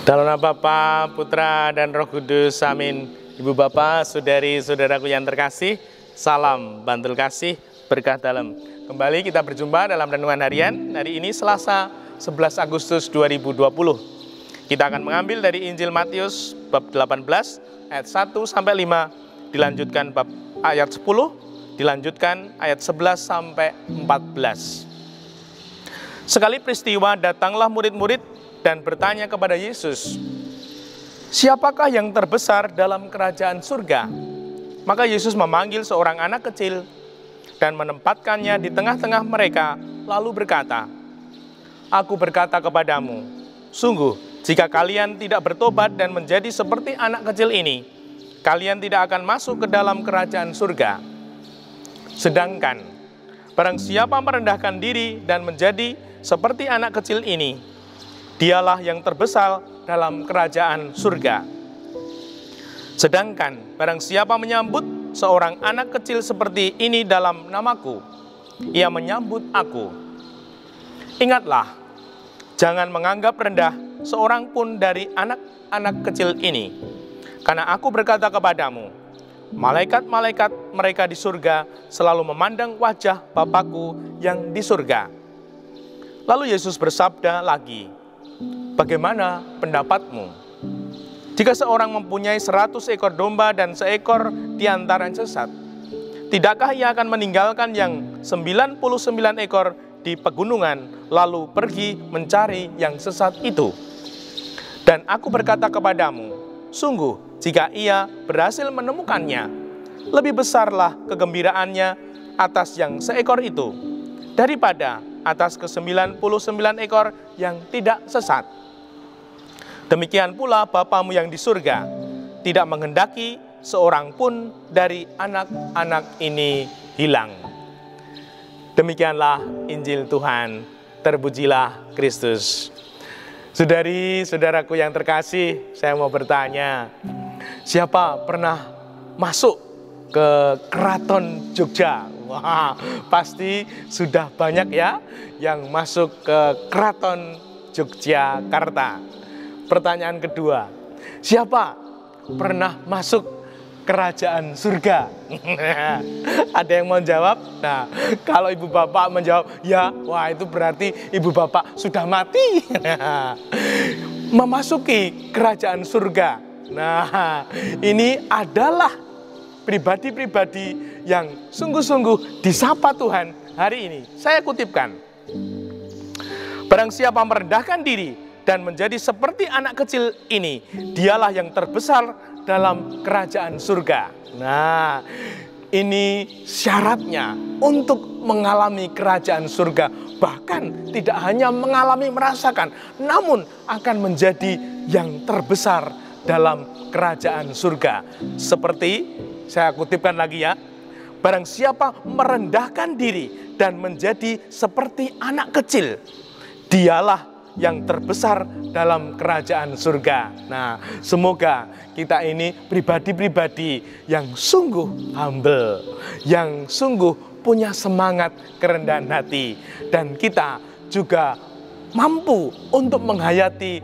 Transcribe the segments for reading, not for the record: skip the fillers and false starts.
Dalam nama Bapa, Putra, dan Roh Kudus, amin. Ibu bapak, saudari, saudaraku yang terkasih, salam bantul kasih, berkah dalam. Kembali kita berjumpa dalam renungan harian. Hari ini Selasa 11 Agustus 2020. Kita akan mengambil dari Injil Matius bab 18 ayat 1-5, dilanjutkan bab ayat 10, dilanjutkan ayat 11 sampai 14. Sekali peristiwa datanglah murid-murid dan bertanya kepada Yesus, "Siapakah yang terbesar dalam kerajaan surga?" Maka Yesus memanggil seorang anak kecil dan menempatkannya di tengah-tengah mereka, lalu berkata, "Aku berkata kepadamu, sungguh, jika kalian tidak bertobat dan menjadi seperti anak kecil ini, kalian tidak akan masuk ke dalam kerajaan surga. Sedangkan, barang siapa merendahkan diri dan menjadi seperti anak kecil ini, dialah yang terbesar dalam kerajaan surga. Sedangkan barang siapa menyambut seorang anak kecil seperti ini dalam namaku, ia menyambut aku. Ingatlah, jangan menganggap rendah seorang pun dari anak-anak kecil ini. Karena aku berkata kepadamu, malaikat-malaikat mereka di surga selalu memandang wajah Bapakku yang di surga." Lalu Yesus bersabda lagi, "Bagaimana pendapatmu? Jika seorang mempunyai 100 ekor domba dan seekor di antaranya sesat, tidakkah ia akan meninggalkan yang 99 ekor di pegunungan, lalu pergi mencari yang sesat itu? Dan aku berkata kepadamu, sungguh, jika ia berhasil menemukannya, lebih besarlah kegembiraannya atas yang seekor itu, daripada atas ke-99 ekor yang tidak sesat. Demikian pula Bapamu yang di surga tidak menghendaki seorang pun dari anak-anak ini hilang." Demikianlah Injil Tuhan, terpujilah Kristus. Saudari-saudaraku yang terkasih, saya mau bertanya, siapa pernah masuk ke Keraton Jogja? Wah, pasti sudah banyak ya yang masuk ke Keraton Yogyakarta. Pertanyaan kedua, siapa pernah masuk kerajaan surga? Ada yang mau jawab? Nah, kalau ibu bapak menjawab ya, wah itu berarti ibu bapak sudah mati. Memasuki kerajaan surga. Nah, ini adalah pribadi-pribadi yang sungguh-sungguh disapa Tuhan hari ini. Saya kutipkan, barang siapa merendahkan diri dan menjadi seperti anak kecil ini, dialah yang terbesar dalam kerajaan surga. Nah, ini syaratnya untuk mengalami kerajaan surga. Bahkan tidak hanya mengalami, merasakan, namun akan menjadi yang terbesar dalam kerajaan surga. Seperti saya kutipkan lagi ya, barang siapa merendahkan diri dan menjadi seperti anak kecil, dialah yang terbesar dalam kerajaan surga. Nah, semoga kita ini pribadi-pribadi yang sungguh humble, yang sungguh punya semangat kerendahan hati, dan kita juga mampu untuk menghayati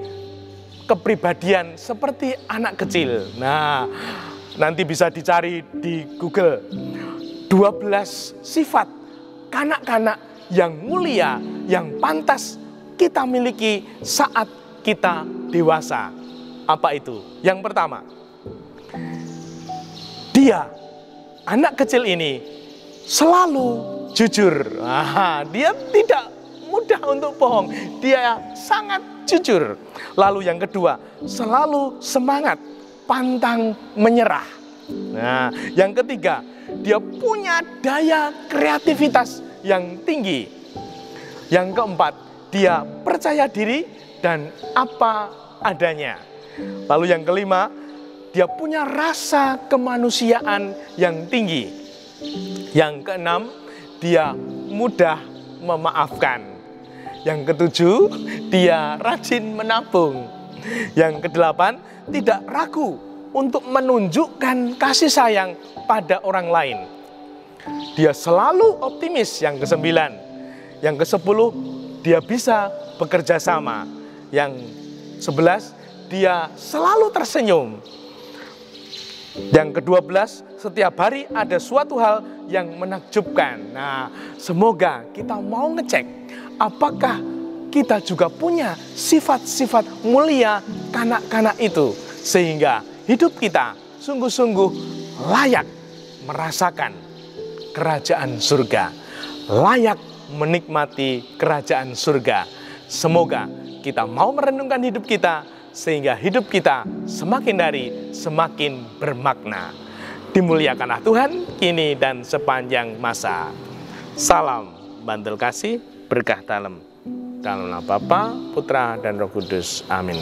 kepribadian seperti anak kecil. Nah, nanti bisa dicari di Google 12 sifat kanak-kanak yang mulia, yang pantas kita miliki saat kita dewasa. Apa itu? Yang pertama, dia, anak kecil ini, selalu jujur. Dia tidak mudah untuk bohong, dia sangat jujur. Lalu yang kedua, selalu semangat, pantang menyerah. Nah, yang ketiga, dia punya daya kreativitas yang tinggi. Yang keempat, dia percaya diri dan apa adanya. Lalu yang kelima, dia punya rasa kemanusiaan yang tinggi. Yang keenam, dia mudah memaafkan. Yang ketujuh, dia rajin menabung. Yang kedelapan, tidak ragu untuk menunjukkan kasih sayang pada orang lain. Dia selalu optimis. Yang kesembilan. Yang kesepuluh, dia bisa bekerja sama. Yang 11, dia selalu tersenyum. Yang ke-12, setiap hari ada suatu hal yang menakjubkan. Nah, semoga kita mau ngecek apakah kita juga punya sifat-sifat mulia kanak-kanak itu, sehingga hidup kita sungguh-sungguh layak merasakan kerajaan surga, layak menikmati kerajaan surga. Semoga kita mau merenungkan hidup kita, sehingga hidup kita semakin hari semakin bermakna. Dimuliakanlah Tuhan kini dan sepanjang masa. Salam bantul kasih, berkah dalam nama Bapa, Putra, dan Roh Kudus. Amin.